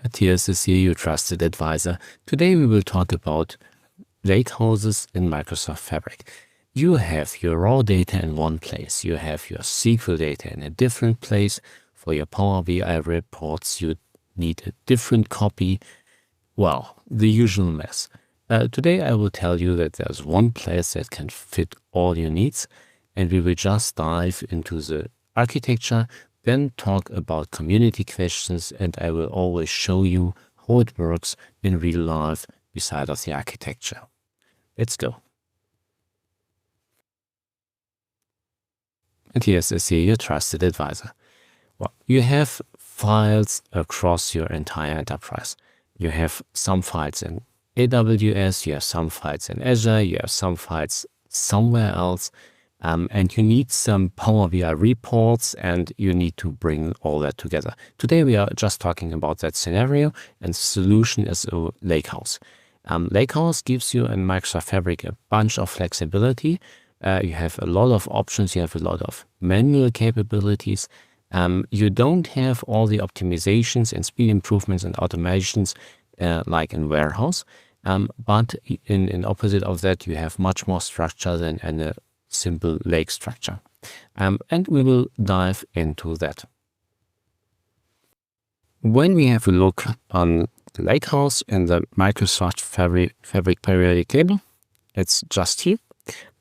Matthias is here, your trusted advisor. Today we will talk about Lakehouses in Microsoft Fabric. You have your raw data in one place. You have your SQL data in a different place. For your Power BI reports, you need a different copy. Well, the usual mess. Today I will tell you that there's one place that can fit all your needs, and we will just dive into the architecture, then talk about community questions, and I will always show you how it works in real life beside of the architecture. Let's go. And here's your trusted advisor. Well, you have files across your entire enterprise. You have some files in AWS, you have some files in Azure, you have some files somewhere else, and you need some Power BI reports, and you need to bring all that together. Today we are just talking about that scenario, and the solution is a Lakehouse. Lakehouse gives you in Microsoft Fabric a bunch of flexibility. You have a lot of options, you have a lot of manual capabilities. You don't have all the optimizations and speed improvements and automations like in Warehouse, but in opposite of that, you have much more structure than in a simple lake structure. And we will dive into that. When we have a look on the Lakehouse in the Microsoft Fabric periodic table, it's just here.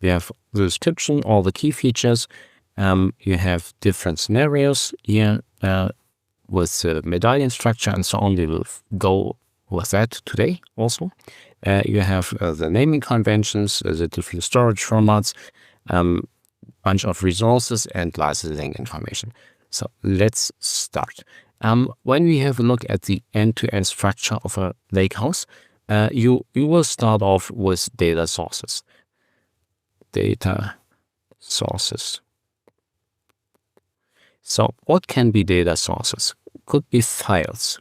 We have the description, all the key features. You have different scenarios here with the medallion structure and so on. We will go with that today also. You have the naming conventions, the different storage formats, bunch of resources and licensing information. So let's start. When we have a look at the end-to-end structure of a Lakehouse, you will start off with data sources. Data sources. So what can be data sources? Could be files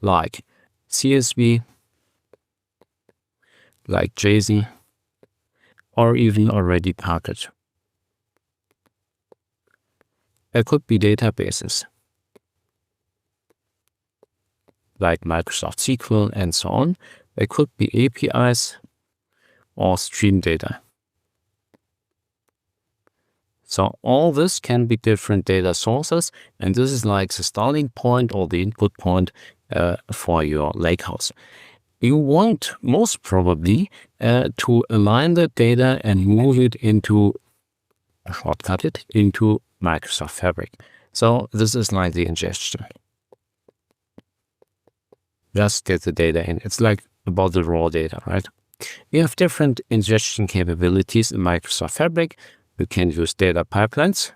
like CSV, like JSON, or even already packaged. It could be databases like Microsoft SQL and so on. It could be APIs or stream data. So all this can be different data sources, and this is like the starting point or the input point for your Lakehouse. You want most probably to align the data and move it into, shortcut it into Microsoft Fabric. So this is like the ingestion. Just get the data in. It's like about the raw data, right? You have different ingestion capabilities in Microsoft Fabric. You can use data pipelines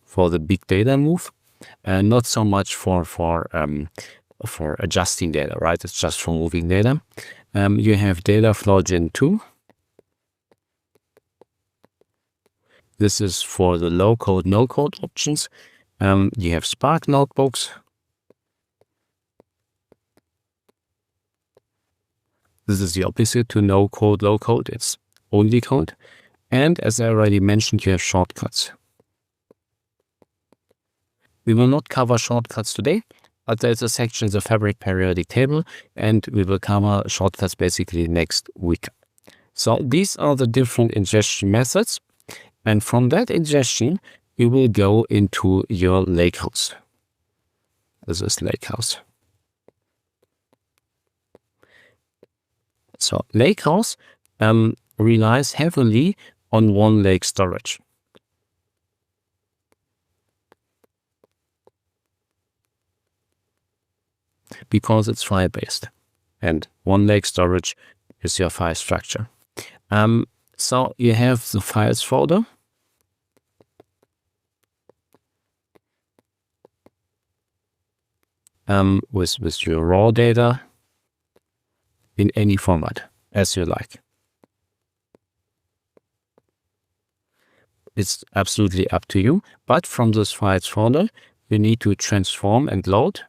for the big data move, and not so much for adjusting data, right? It's just for moving data. You have data flow gen 2. This is for the low code, no code options. You have Spark notebooks. This is the opposite to no code, low code. It's only code. And as I already mentioned, you have shortcuts. We will not cover shortcuts today, but there's a section in the Fabric periodic table, and we will cover shortcuts basically next week. So these are the different ingestion methods. And from that ingestion, you will go into your Lakehouse. This is Lakehouse. So Lakehouse relies heavily on one lake storage. Because it's file-based, and one lake storage is your file structure. So you have the files folder. With your raw data in any format as you like. It's absolutely up to you, but from this files folder, you need to transform and load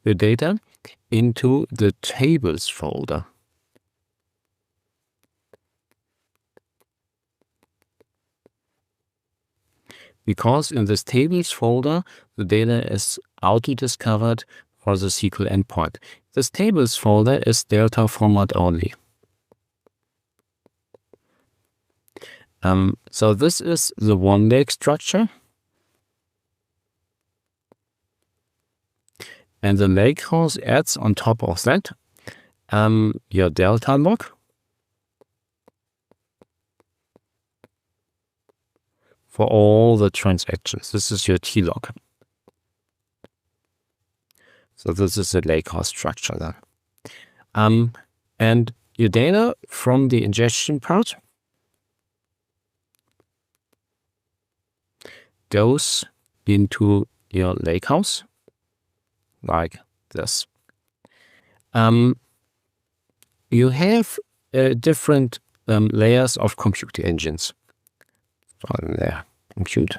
the data into the tables folder. because in this tables folder, the data is auto-discovered for the SQL endpoint. This tables folder is Delta format only. So this is the one lake structure. And the Lakehouse adds on top of that your Delta log. For all the transactions. This is your T-log. So this is the Lakehouse structure then. And your data from the ingestion part goes into your Lakehouse like this. You have different layers of compute engines. On there, compute.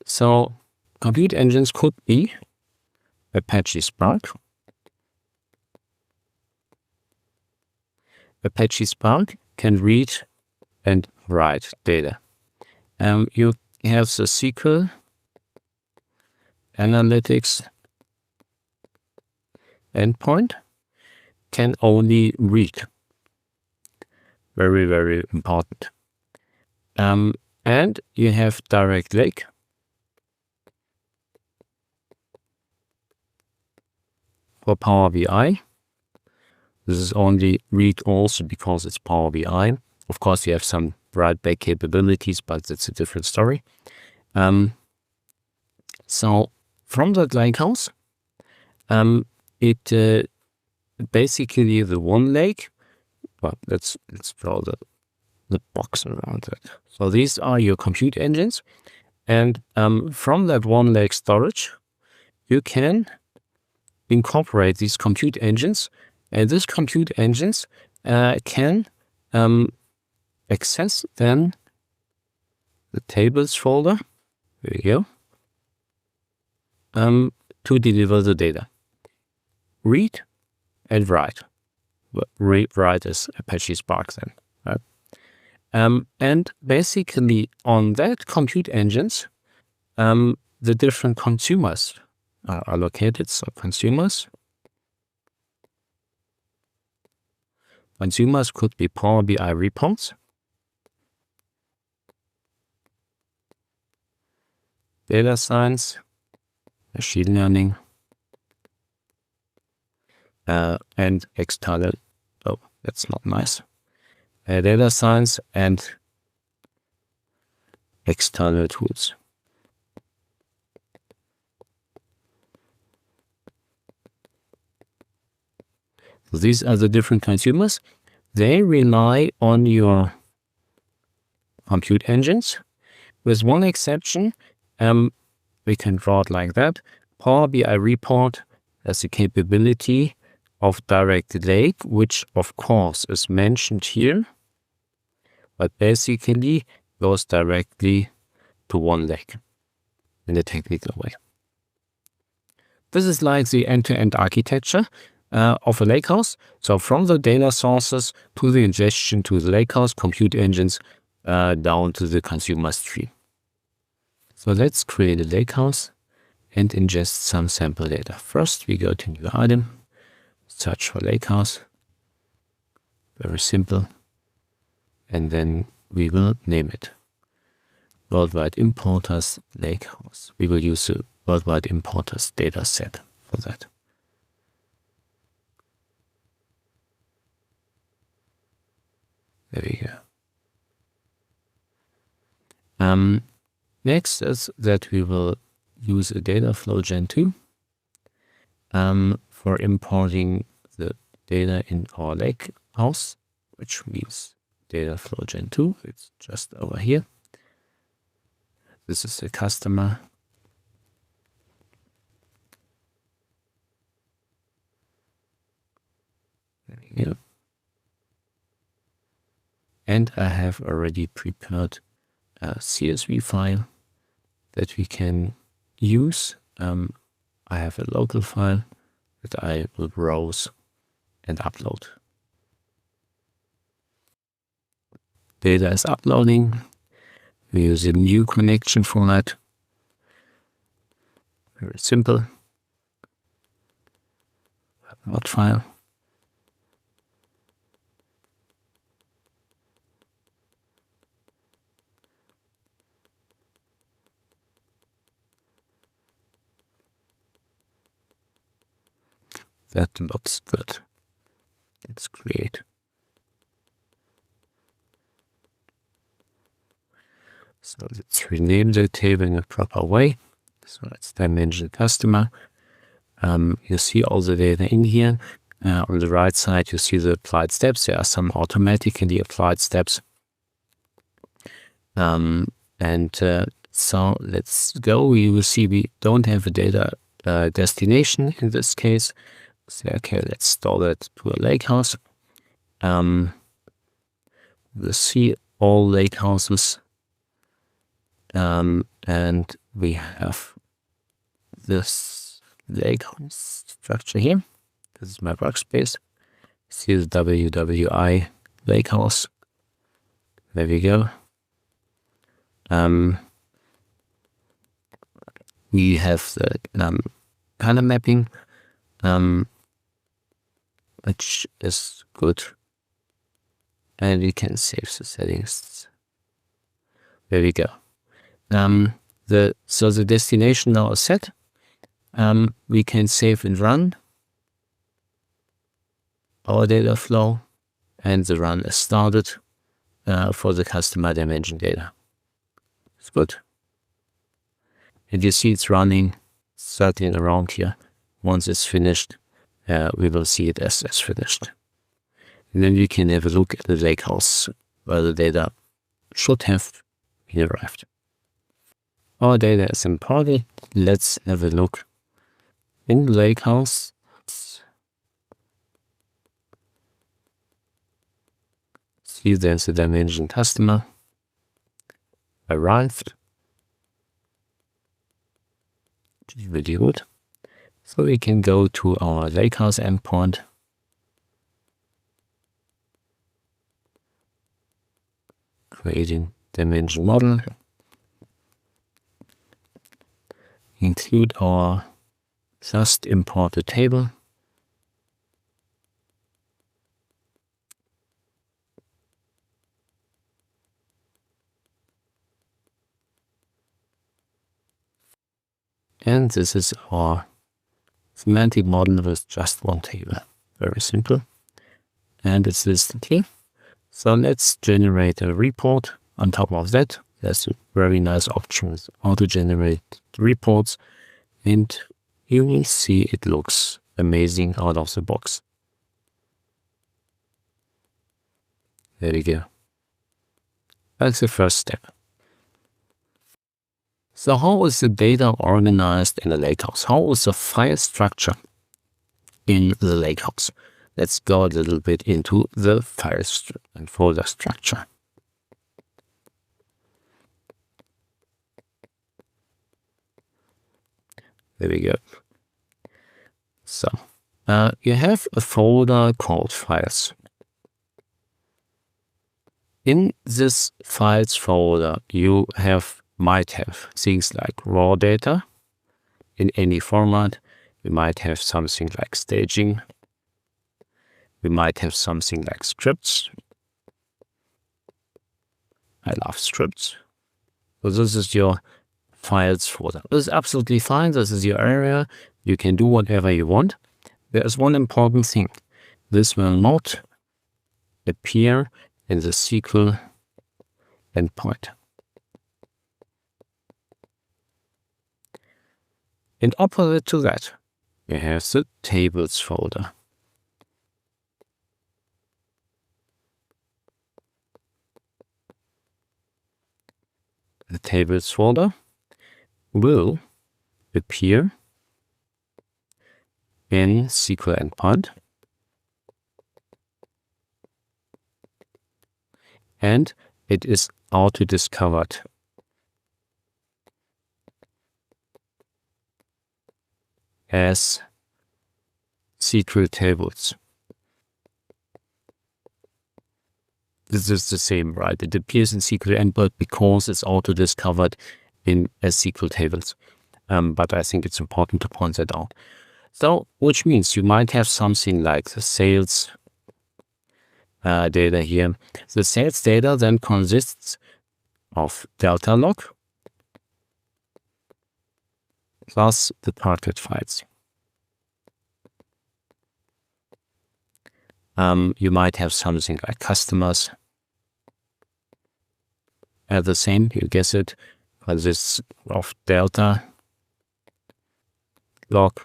So compute engines could be Apache Spark. Apache Spark can read and write data. You have the SQL analytics endpoint can only read. Very, very important. And you have Direct Lake. For Power BI. This is only read also because it's Power BI. Of course, you have some write back capabilities, but that's a different story. So from that Lakehouse, it basically the one lake. Well, let's draw the box around it. So these are your compute engines, and from that one lake storage, you can incorporate these compute engines, and these compute engines can access then the tables folder. There you go. To deliver the data. Read and write. Write is Apache Spark then. Right? And basically on that compute engines, the different consumers are allocated. So consumers could be Power BI reports, data science, machine learning, and external. Oh, that's not nice. Data science and external tools. So these are the different consumers. They rely on your compute engines. With one exception, we can draw it like that. Power BI report has the capability of direct lake, which of course is mentioned here, but basically goes directly to one lake in a technical way. This is like the end-to-end architecture of a lakehouse. So from the data sources to the ingestion to the lakehouse, compute engines, down to the consumer stream. So let's create a lakehouse and ingest some sample data. First, we go to new item, search for lakehouse. Very simple. And then we will name it worldwide importers lakehouse. We will use the worldwide importers data set for that. There we go. Next is that we will use a data flow gen 2 for importing the data in our lakehouse, which means data flow gen 2. It's just over here. This is the customer. There we go. And I have already prepared a CSV file that we can use. I have a local file that I will browse and upload. data is uploading. We use a new connection format. Very simple. Not file. That looks good. Let's create. So let's rename the table in a proper way. So let's dimension customer. You see all the data in here. On the right side, you see the applied steps. There are some automatically applied steps. So let's go. We will see we don't have a data destination in this case. So, okay, let's store that to a lakehouse. We'll see all lakehouses. And we have this lakehouse structure here. This is my workspace. See the WWI lakehouse. There we go. We have the color mapping, which is good. And we can save the settings. There we go. So the destination now is set. We can save and run our data flow, and the run is started for the customer dimension data. It's good. And you see it's running, starting around here. Once it's finished, we will see it as finished. And then we can have a look at the lakehouse where the data should have been arrived. Our data is imported. Let's have a look in the lakehouse. See, there's a dimension customer arrived. Really good. So we can go to our Lakehouse endpoint. Creating dimension model. Include our just imported table. And this is our semantic model with just one table. Very simple. And it's listed here. So let's generate a report. On top of that, there's a very nice option, auto-generate reports. And you will see it looks amazing out of the box. There we go. That's the first step. So how is the data organized in the Lakehouse? How is the file structure in the Lakehouse? Let's go a little bit into the file and folder structure. There we go. So you have a folder called files. In this files folder, you might have things like raw data in any format. We might have something like staging. We might have something like scripts. I love scripts. So this is your files folder. This is absolutely fine. This is your area. You can do whatever you want. There is one important thing. This will not appear in the SQL endpoint. And opposite to that, we have the tables folder. The tables folder will appear in SQL endpoint, and it is auto-discovered as SQL tables. this is the same, right? It appears in SQL endpoint because it's auto-discovered in SQL tables. But I think it's important to point that out. So, which means you might have something like the sales data here. The sales data then consists of delta log plus the target files. You might have something like customers. The same, you guess it, consists of delta log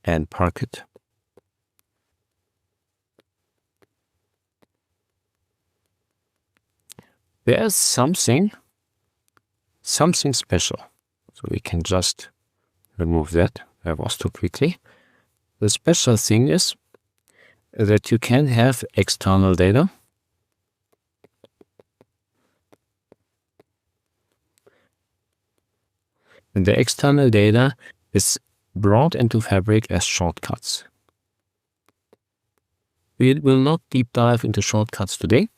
and parquet. There's something special. So we can just remove that. That was too quickly. The special thing is that you can have external data. And the external data is brought into Fabric as shortcuts. We will not deep dive into shortcuts today,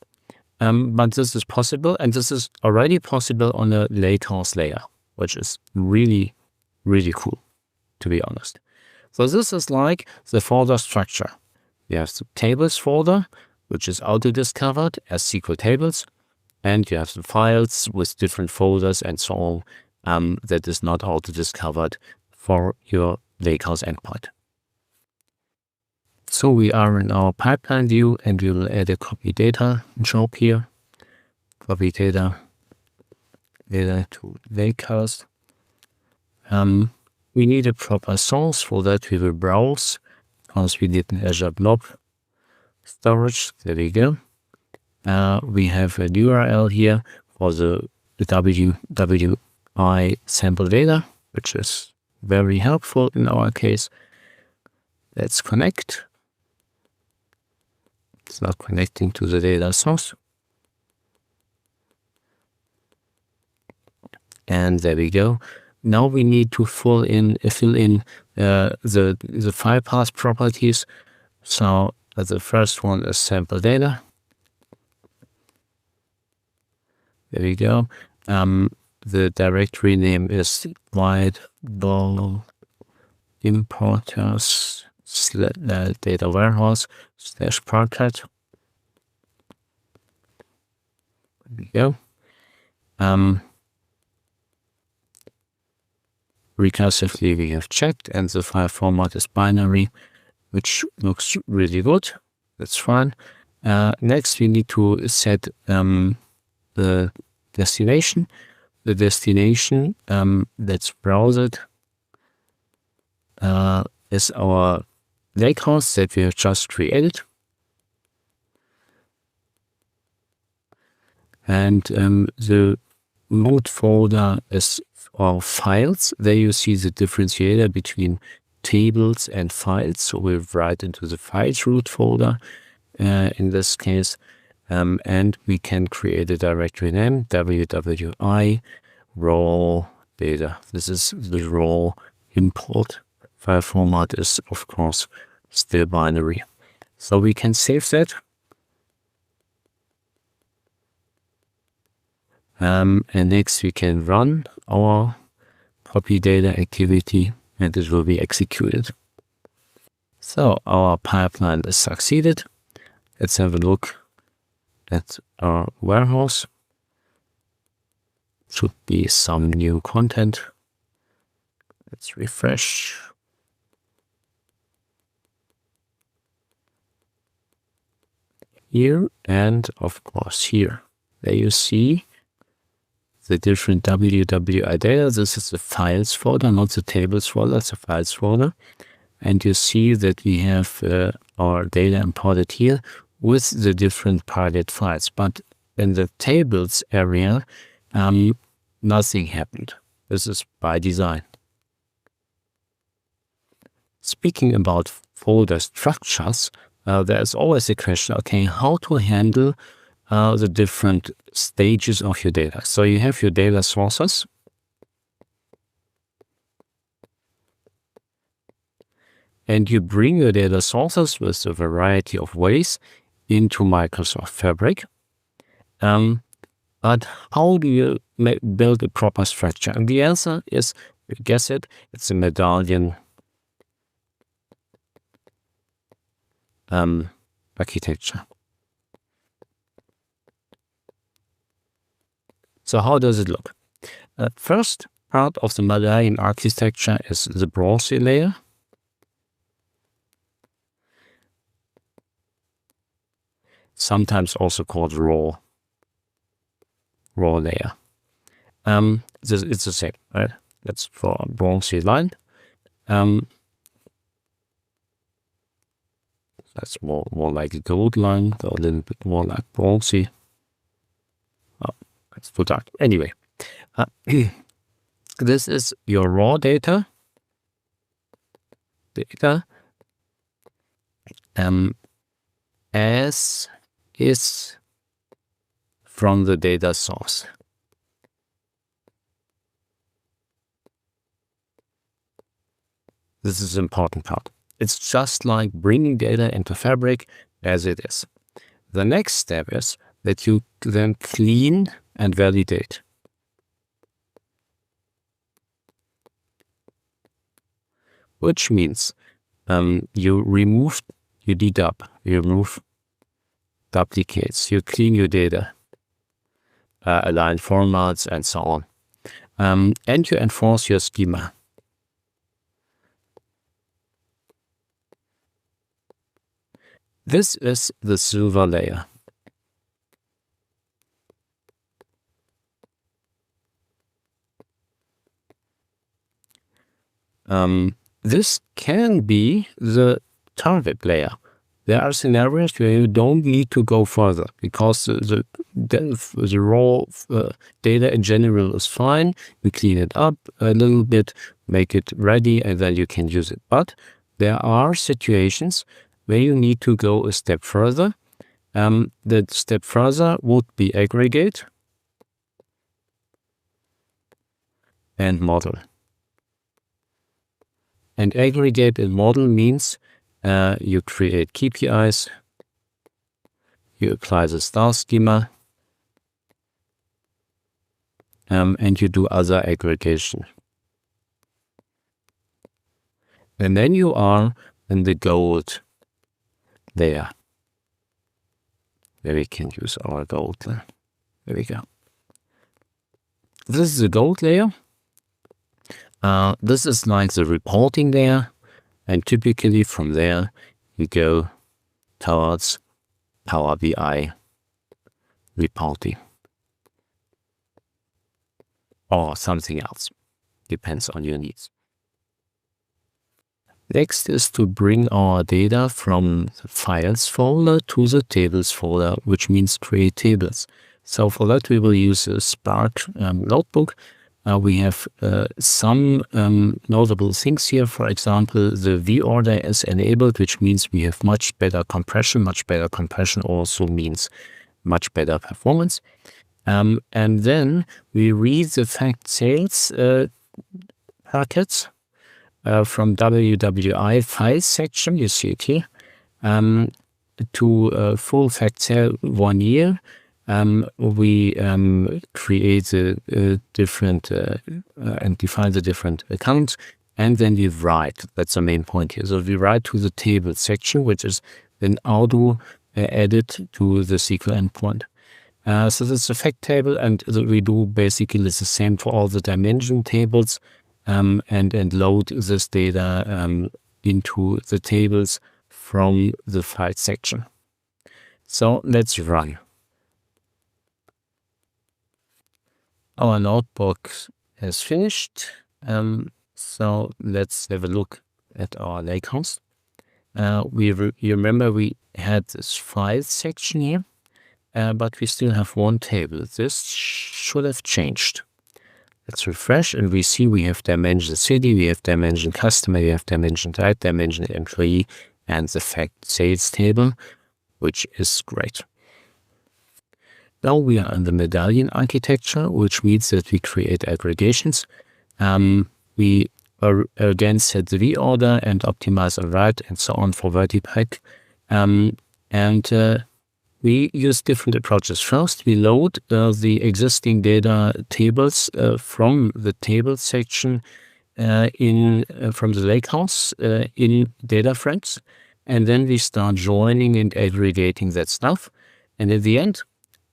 but this is possible, and this is already possible on a Lakehouse layer, which is really, really cool, to be honest. So this is like the folder structure. You have the tables folder, which is auto-discovered as SQL tables, and you have the files with different folders and so on that is not auto-discovered for your Lakehouse endpoint. So we are in our pipeline view, and we will add a copy data job here. Copy data to Lakehouse. We need a proper source. For that we will browse, because we did an Azure Blob storage. There we go. We have a URL here for the WWI sample data, which is very helpful in our case. Let's connect. It's not connecting to the data source. And there we go. Now we need to fill in the file path properties. So the first one is sample data. There we go. The directory name is white ball importers data warehouse / parquet. There we go. Recursively we have checked, and the file format is binary, which looks really good. That's fine. Next we need to set the destination. The destination, let's browse it, is our Lakehouse that we have just created. And the root folder is our files. There you see the differentiator between tables and files. So we'll write into the files root folder in this case. And we can create a directory name, WWI raw data. This is the raw import. File format is, of course, still binary. So we can save that. And next we can run our copy data activity, and it will be executed. So our pipeline is succeeded. Let's have a look at our warehouse. Should be some new content. Let's refresh. Here, and of course here. There you see the different WWI data. This is the files folder, not the tables folder, it's the files folder. And you see that we have our data imported here with the different parted files. But in the tables area, nothing happened. This is by design. Speaking about folder structures, there is always a question, okay, how to handle the different stages of your data. So you have your data sources. And you bring your data sources with a variety of ways into Microsoft Fabric. But how do you build a proper structure? And the answer is, you guess it, it's a Medallion architecture. So how does it look? First part of the Medallion architecture is the bronze layer. Sometimes also called raw layer. It's the same, right? That's for a bronzy line. That's more like a gold line, so a little bit more like bronzy. Oh, it's too dark. Anyway, this is your raw data. As is from the data source. This is the important part. It's just like bringing data into Fabric as it is. The next step is that you then clean and validate. Which means you dedub, you remove duplicates, you clean your data, align formats, and so on. And you enforce your schema. This is the silver layer. This can be the target layer. There are scenarios where you don't need to go further because the raw data in general is fine. We clean it up a little bit, make it ready, and then you can use it. But there are situations where you need to go a step further. The step further would be aggregate and model. And aggregate and model means you create KPIs, you apply the star schema, and you do other aggregation. And then you are in the gold layer, where we can use our gold. There we go. This is the gold layer. This is like the reporting layer, and typically from there you go towards Power BI reporting or something else, depends on your needs. Next is to bring our data from the files folder to the tables folder, which means create tables. So for that we will use a Spark notebook. We have some notable things here. For example, the V-order is enabled, which means we have much better compression. Much better compression also means much better performance. And then we read the fact sales packets from WWI file section, you see it here, to full fact sale 1 year. We create a different and define the different accounts, and then we write. That's the main point here. So we write to the table section, which is then auto added to the SQL endpoint. So that's the fact table, and we do basically the same for all the dimension tables, and load this data into the tables from the file section. So let's run. Our notebook is finished. So let's have a look at our Lakehouse. You remember we had this file section here, but we still have one table. This should have changed. Let's refresh, and we see we have dimension city, we have dimension customer, we have dimension type, dimension employee, and the fact sales table, which is great. Now we are in the Medallion architecture, which means that we create aggregations. We again set the V-order and optimize a write and so on for Vertipack. And we use different approaches. First, we load the existing data tables from the table section from the Lakehouse in data frames, and then we start joining and aggregating that stuff. And at the end,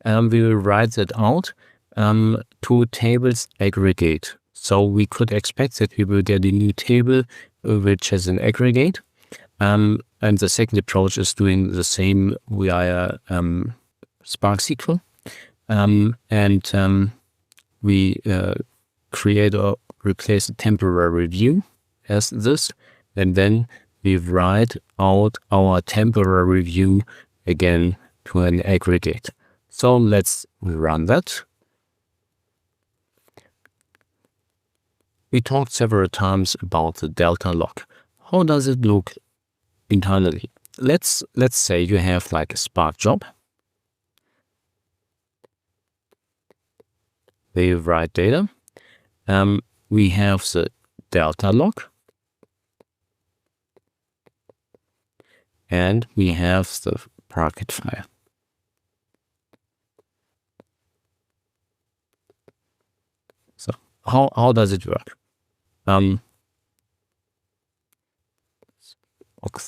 we will write that out to tables aggregate. So we could expect that we will get a new table which has an aggregate. And the second approach is doing the same via Spark SQL. We create or replace a temporary view as this, and then we write out our temporary view again to an aggregate. So let's run that. We talked several times about the delta log. How does it look internally? Let's say you have like a Spark job. They write data. We have the delta log, and we have the packet file. So how does it work?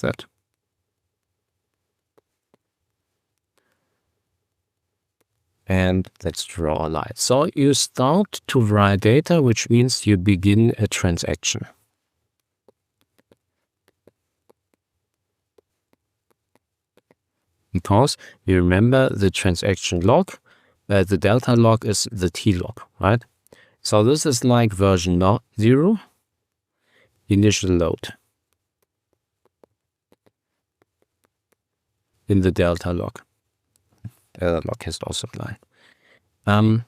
That. And let's draw a line. So you start to write data, which means you begin a transaction. Because you remember the transaction log, the delta log is the T log, right? So this is like version 0, initial load in the delta log. The log has also a line.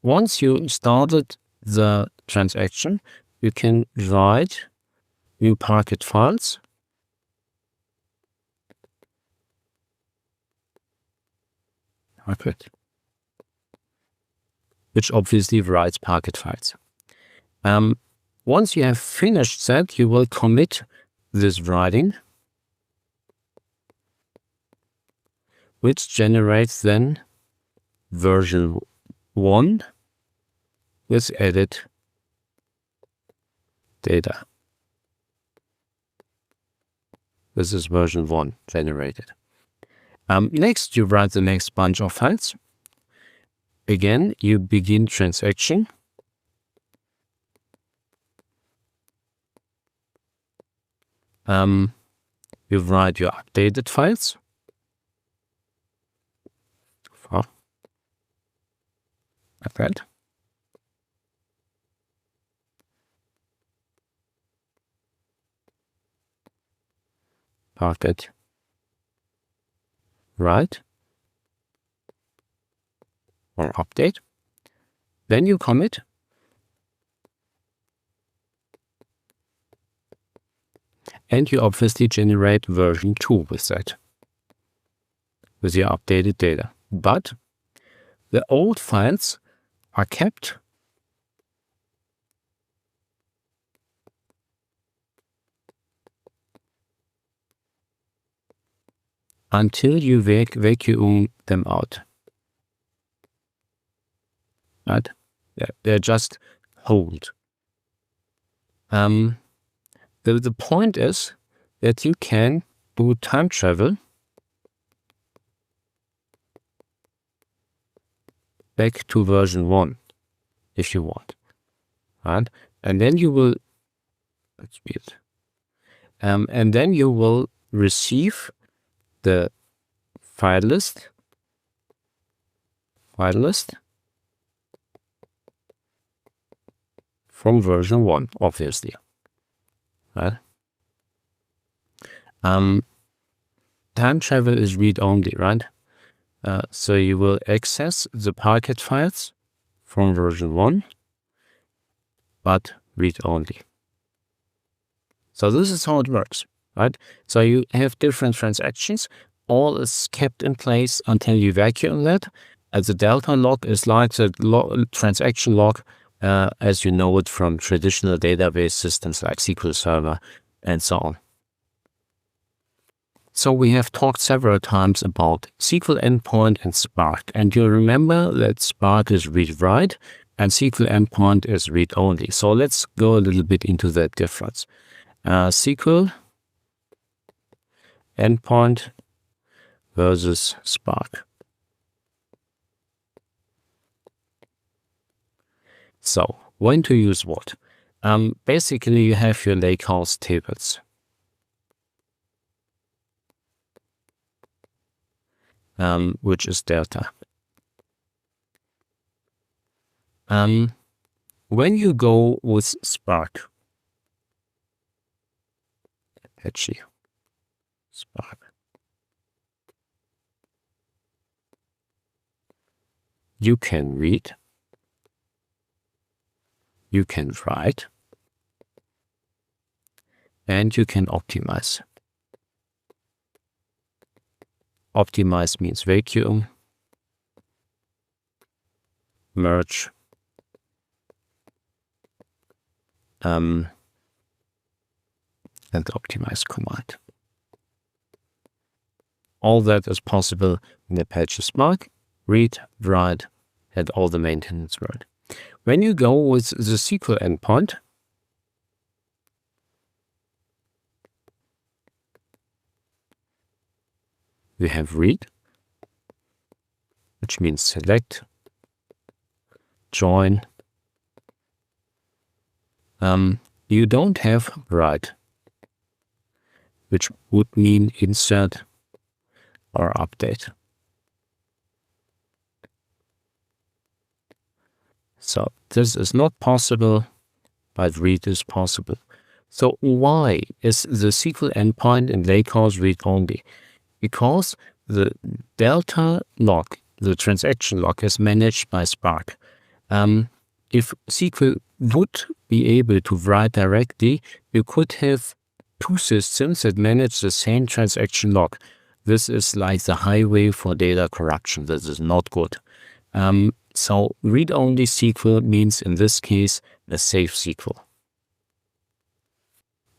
Once you started the transaction, you can write new packet files. Which obviously writes packet files. Once you have finished that, you will commit this writing, which generates then version 1 with added data. This is version 1 generated. Next, you write the next bunch of files. Again, you begin transaction. You write your updated files. Like that. Packet write or update. Then you commit. And you obviously generate version 2 with that, with your updated data. But the old files are kept until you vacuum them out. Right? They're just hold. The point is that you can do time travel back to version 1 if you want. Right? And then you will, let's read it. And then you will receive the file list from version 1, obviously. Right? Time travel is read-only, right? So you will access the packet files from version 1, but read-only. So this is how it works, right? So you have different transactions. All is kept in place until you vacuum that. As the delta log is like the transaction log as you know it from traditional database systems like SQL Server and so on. So we have talked several times about SQL endpoint and Spark. And you remember that Spark is read-write and SQL endpoint is read-only. So let's go a little bit into that difference. SQL endpoint versus Spark. So when to use what? Basically, you have your Lakehouse tables. Which is delta. When you go with Spark, Apache Spark, you can read, you can write, and you can optimize. Optimize means vacuum, merge, and optimize command. All that is possible in Apache Spark. Read, write, and all the maintenance work. When you go with the SQL endpoint, we have read, which means select, join. You don't have write, which would mean insert or update. So this is not possible, but read is possible. So why is the SQL endpoint in Lakehouse read only? Because the delta log, the transaction log, is managed by Spark. If SQL would be able to write directly, you could have two systems that manage the same transaction log. This is like the highway for data corruption. This is not good. So read-only SQL means in this case a safe SQL.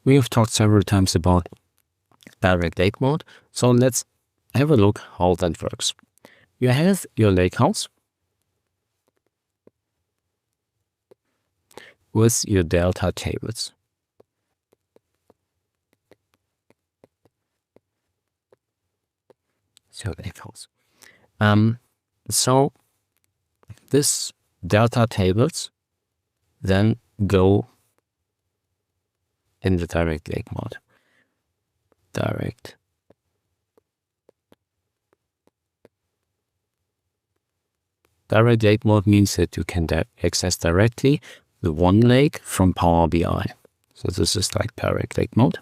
We have talked several times about direct lake mode. So let's have a look how that works. You have your Lakehouse with your delta tables. So Lakehouse. So this delta tables then go in the direct lake mode. Direct lake mode means that you can access directly the one lake from Power BI. So this is like direct lake mode.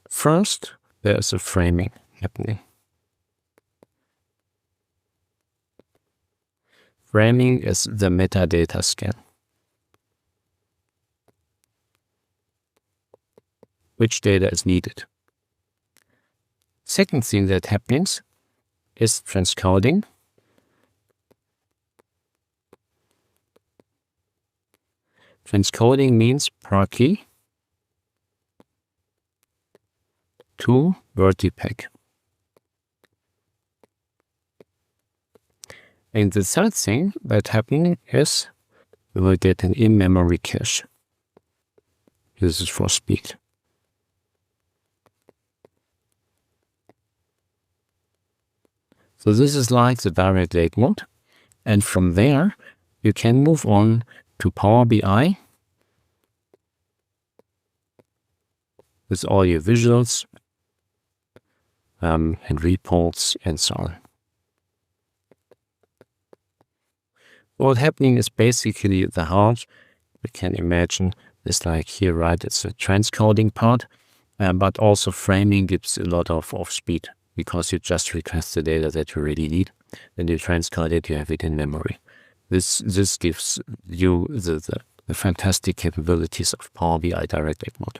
First, there is a framing happening. Framing is the metadata scan. Which data is needed? Second thing that happens is transcoding. Transcoding means per key to vertipack. And the third thing that happens is we will get an in-memory cache. This is for speed. So this is like the direct lake mode. And from there, you can move on to Power BI with all your visuals and reports and so on. What's happening is basically the heart. We can imagine this like here, right? It's a transcoding part, but also framing gives a lot of speed because you just request the data that you really need. Then you transcode it, you have it in memory. This gives you the fantastic capabilities of Power BI Direct Lake Mode.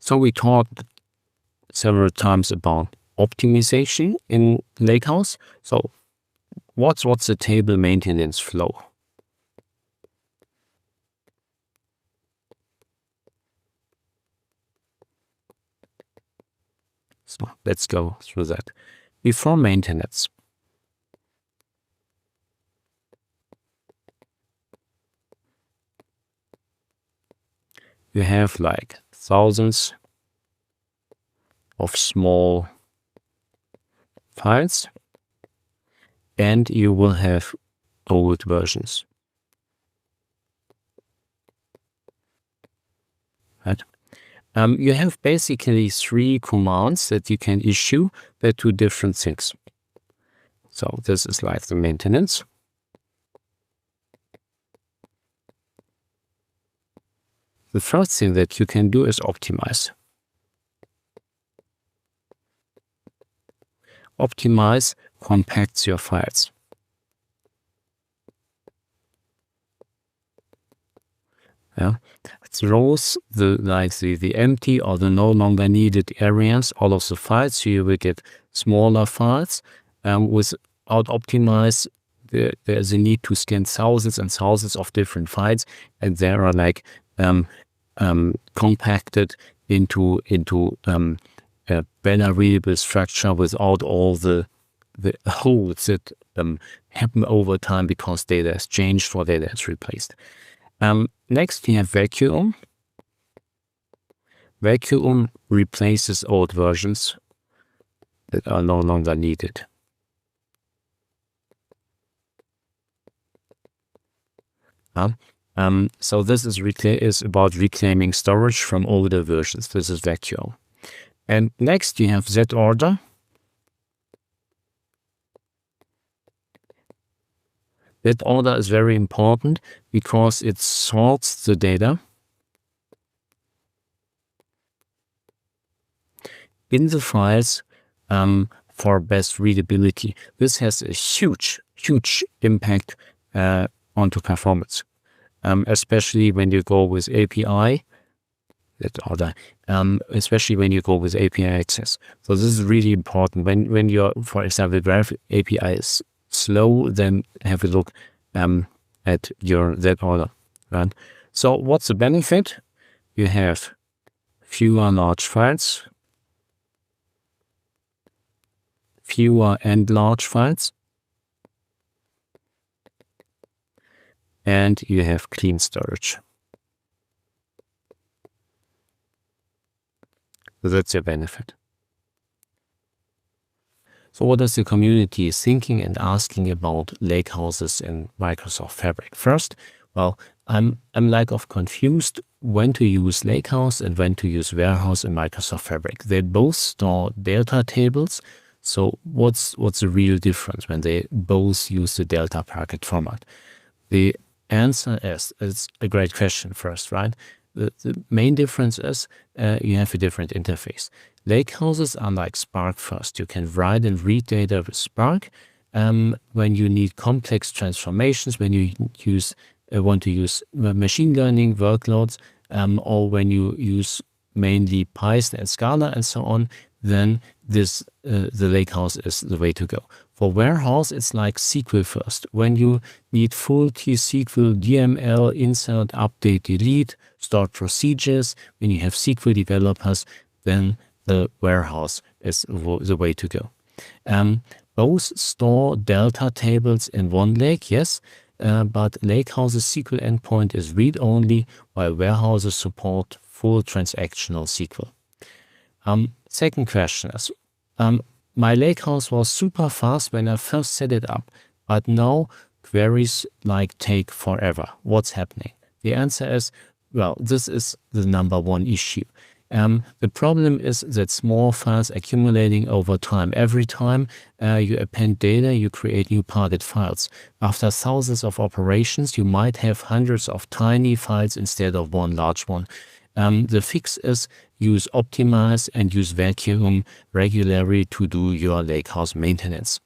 So we talked several times about optimization in Lakehouse. So what's the table maintenance flow? So let's go through that. Before maintenance, you have like thousands of small files, and you will have old versions. Right? You have basically 3 commands that you can issue that do different things. So this is like the maintenance. The first thing that you can do is optimize. Optimize compacts your files. Yeah, it throws the empty or the no longer needed areas, all of the files. So you will get smaller files. Without optimize, there's a need to scan thousands and thousands of different files, and they are like compacted into a better readable structure without all the holes that happen over time because data is changed or data is replaced. Next, we have vacuum. Vacuum replaces old versions that are no longer needed. So this is about reclaiming storage from older versions. This is vacuum. And next, you have Z order. That order is very important because it sorts the data in the files for best readability. This has a huge impact onto performance, especially when you go with API. That order, especially when you go with API access. So this is really important. When you're, for example, Graph API is slow, then have a look at your that order. Right? So what's the benefit? You have fewer large files, fewer and large files, and you have clean storage. So that's your benefit. So what is the community thinking and asking about Lakehouses in Microsoft Fabric? First, well, I'm like confused when to use Lakehouse and when to use Warehouse in Microsoft Fabric. They both store delta tables. So what's the real difference when they both use the delta packet format? The answer is, it's a great question first, right? The main difference is you have a different interface. Lakehouses are like Spark first. You can write and read data with Spark. When you need complex transformations, when you want to use machine learning workloads, or when you use mainly Python and Scala and so on, then the Lakehouse is the way to go. For Warehouse, it's like SQL first. When you need full T-SQL, DML, insert, update, delete, start procedures, when you have SQL developers, then the Warehouse is the way to go. Both store delta tables in one lake, yes, but Lakehouse's SQL endpoint is read-only, while Warehouses support full transactional SQL. Second question is, my Lakehouse was super fast when I first set it up, but now queries take forever. What's happening? The answer is, well, this is the number one issue. The problem is that small files accumulating over time. Every time you append data, you create new parted files. After thousands of operations, you might have hundreds of tiny files instead of one large one. The fix is use optimize and use vacuum regularly to do your Lakehouse maintenance.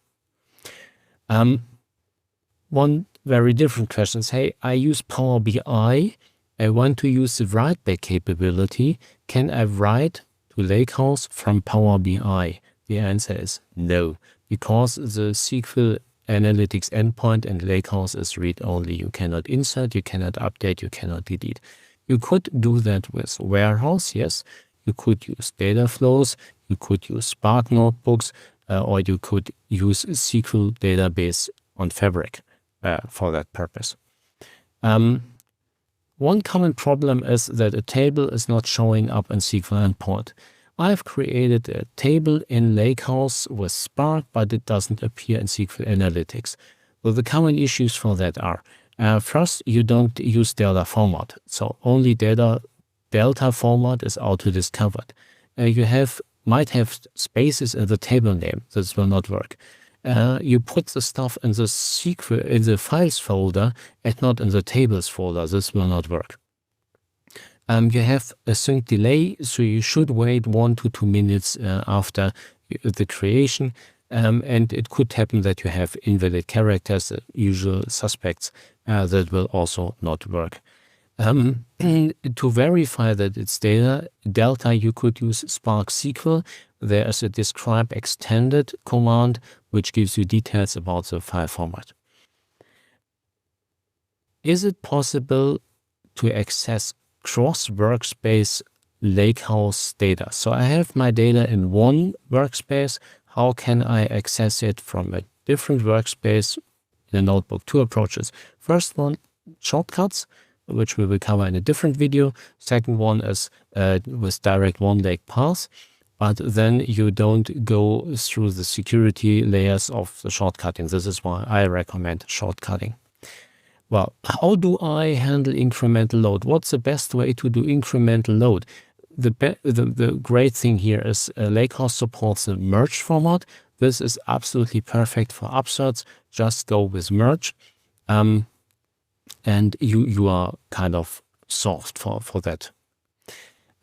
One very different question is, hey, I use Power BI. I want to use the write back capability. Can I write to Lakehouse from Power BI? The answer is no, because the SQL Analytics endpoint in Lakehouse is read-only. You cannot insert, you cannot update, you cannot delete. You could do that with Warehouse, yes. You could use data flows, you could use Spark notebooks, or you could use a SQL database on Fabric for that purpose. One common problem is that a table is not showing up in SQL endpoint. I've created a table in Lakehouse with Spark, but it doesn't appear in SQL Analytics. Well, the common issues for that are, first, you don't use delta format. So only delta format is auto-discovered. You might have spaces in the table name. This will not work. You put the stuff in the files folder and not in the tables folder. This will not work. You have a sync delay, so you should wait 1 to 2 minutes after the creation. And it could happen that you have invalid characters, the usual suspects, that will also not work. To verify that it's delta, you could use Spark SQL. There is a describe extended command which gives you details about the file format. Is it possible to access cross-workspace Lakehouse data? So I have my data in one workspace. How can I access it from a different workspace in a notebook? Two approaches. First one, shortcuts, which we will cover in a different video. Second one is with direct one-leg path, but then you don't go through the security layers of the shortcutting. This is why I recommend shortcutting. Well, how do I handle incremental load? What's the best way to do incremental load? The great thing here is Lakehouse supports the merge format. This is absolutely perfect for upserts. Just go with merge. And you are kind of solved for that.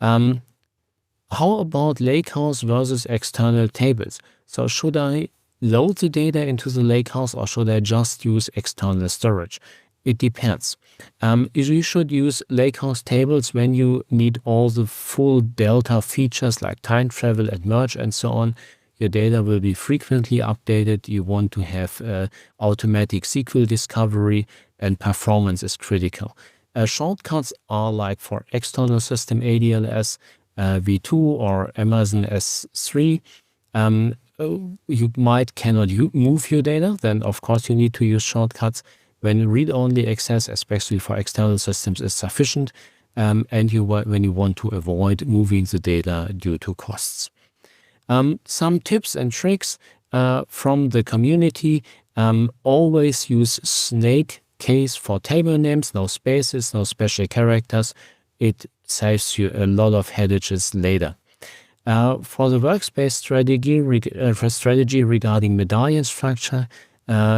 How about Lakehouse versus external tables? So should I load the data into the Lakehouse or should I just use external storage? It depends. You should use Lakehouse tables when you need all the full delta features like time travel and merge and so on. Your data will be frequently updated. You want to have automatic SQL discovery, and performance is critical. Shortcuts are like for external system ADLS v2 or Amazon S3. You cannot move your data, then of course you need to use shortcuts. When read-only access, especially for external systems, is sufficient, and when you want to avoid moving the data due to costs. Some tips and tricks from the community. Always use snake case for table names, no spaces, no special characters. It saves you a lot of headaches later. For the workspace strategy regarding medallion structure,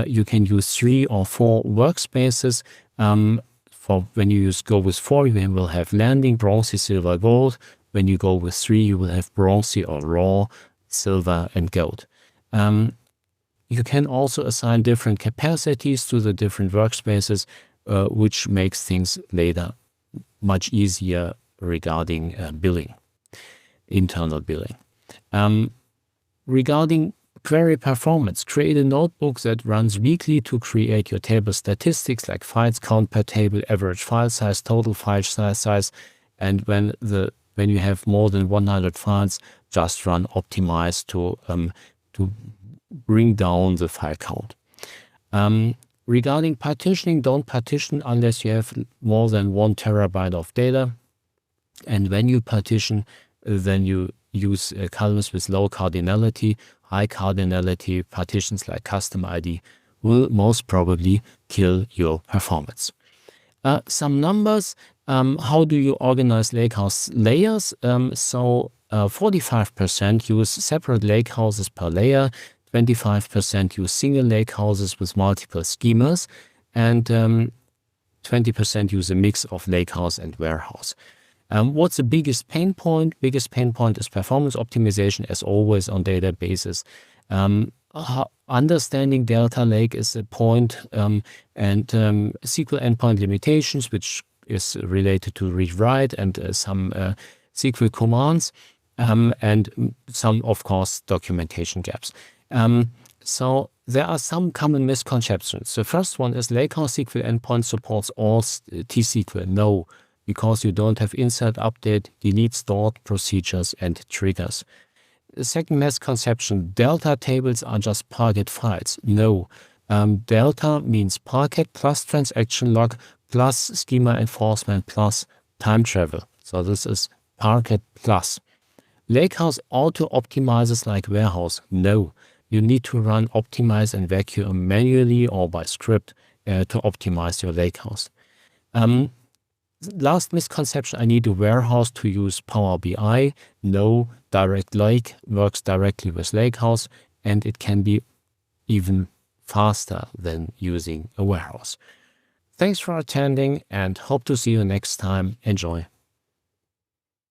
you can use 3 or 4 workspaces. For when you go with 4, you will have landing, bronze, silver, gold. When you go with 3, you will have bronze or raw, silver, and gold. You can also assign different capacities to the different workspaces, which makes things later much easier regarding billing, internal billing. Regarding query performance, create a notebook that runs weekly to create your table statistics like files count per table, average file size, total file size, and when you have more than 100 files, just run optimize to bring down the file count. Regarding partitioning, don't partition unless you have more than 1 terabyte of data. And when you partition, then you use columns with low cardinality. High cardinality partitions like custom ID will most probably kill your performance. Some numbers. How do you organize Lakehouse layers? 45% use separate Lakehouses per layer, 25% use single Lakehouses with multiple schemas, and 20% use a mix of Lakehouse and warehouse. What's the biggest pain point? Biggest pain point is performance optimization, as always on databases. Understanding Delta Lake is a point, and SQL endpoint limitations, which is related to read-write and some SQL commands, and some, of course, documentation gaps. So there are some common misconceptions. The first one is Lakehouse SQL endpoint supports all T-SQL. No, because you don't have insert, update, delete, stored procedures, and triggers. second misconception, Delta tables are just Parquet files. No, Delta means Parquet plus transaction log plus schema enforcement plus time travel. So this is Parquet plus. Lakehouse auto optimizes like Warehouse. No, you need to run optimize and vacuum manually or by script to optimize your Lakehouse. Last misconception, I need a warehouse to use Power BI. No, Direct Lake works directly with Lakehouse, and it can be even faster than using a warehouse. Thanks for attending and hope to see you next time. Enjoy.